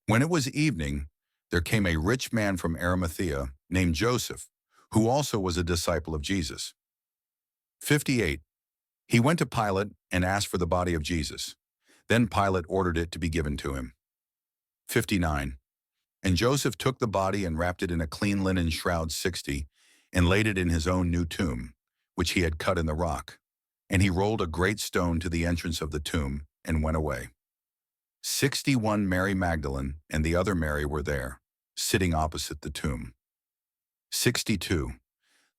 When it was evening, there came a rich man from Arimathea named Joseph, who also was a disciple of Jesus. 58. He went to Pilate and asked for the body of Jesus. Then Pilate ordered it to be given to him. 59. And Joseph took the body and wrapped it in a clean linen shroud 60, and laid it in his own new tomb, which he had cut in the rock. And he rolled a great stone to the entrance of the tomb and went away. 61. Mary Magdalene and the other Mary were there, sitting opposite the tomb. 62.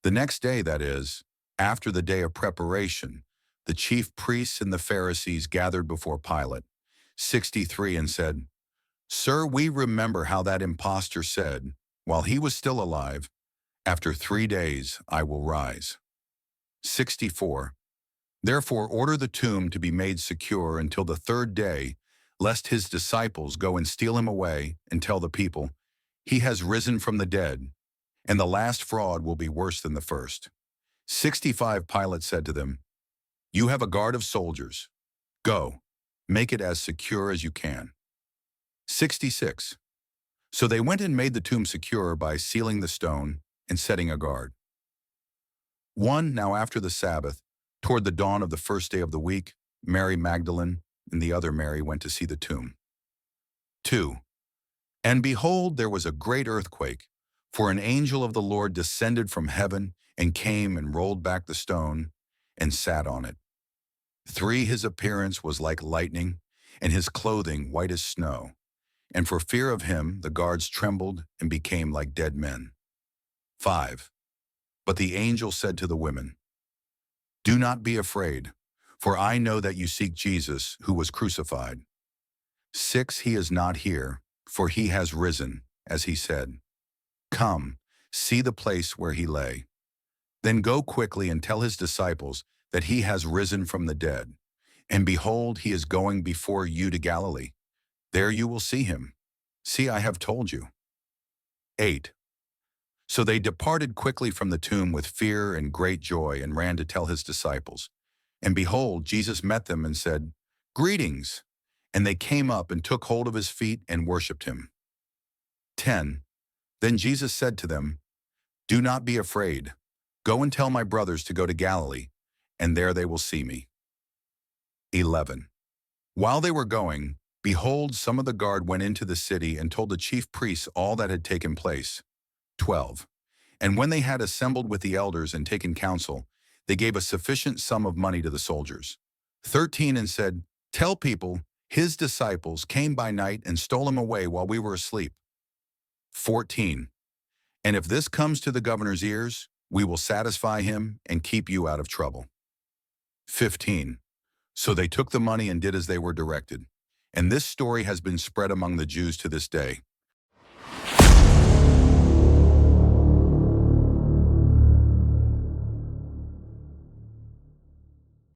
The next day, that is, after the day of preparation, the chief priests and the Pharisees gathered before Pilate. 63. And said, "Sir, we remember how that impostor said, while he was still alive, 'After 3 days I will rise.'" 64. Therefore order the tomb to be made secure until the third day, lest his disciples go and steal him away and tell the people, "He has risen from the dead," and the last fraud will be worse than the first. 65. Pilate said to them, "You have a guard of soldiers. Go, make it as secure as you can." 66. So they went and made the tomb secure by sealing the stone and setting a guard. 1. Now after the Sabbath, toward the dawn of the first day of the week, Mary Magdalene and the other Mary went to see the tomb. 2. And behold, there was a great earthquake, for an angel of the Lord descended from heaven and came and rolled back the stone and sat on it. 3. His appearance was like lightning, and his clothing white as snow. And for fear of him, the guards trembled and became like dead men. 5. But the angel said to the women, "Do not be afraid, for I know that you seek Jesus, who was crucified. 6. He is not here, for he has risen, as he said. Come, see the place where he lay. Then go quickly and tell his disciples that he has risen from the dead. And behold, he is going before you to Galilee. There you will see him. See, I have told you." 8. So they departed quickly from the tomb with fear and great joy and ran to tell his disciples. And behold, Jesus met them and said, "Greetings." And they came up and took hold of his feet and worshipped him. 10. Then Jesus said to them, "Do not be afraid. Go and tell my brothers to go to Galilee, and there they will see me." 11. While they were going, behold, some of the guard went into the city and told the chief priests all that had taken place. 12. And when they had assembled with the elders and taken counsel, they gave a sufficient sum of money to the soldiers. 13. And said, "Tell people, his disciples came by night and stole him away while we were asleep." 14. And if this comes to the governor's ears, we will satisfy him and keep you out of trouble. 15. So they took the money and did as they were directed. And this story has been spread among the Jews to this day.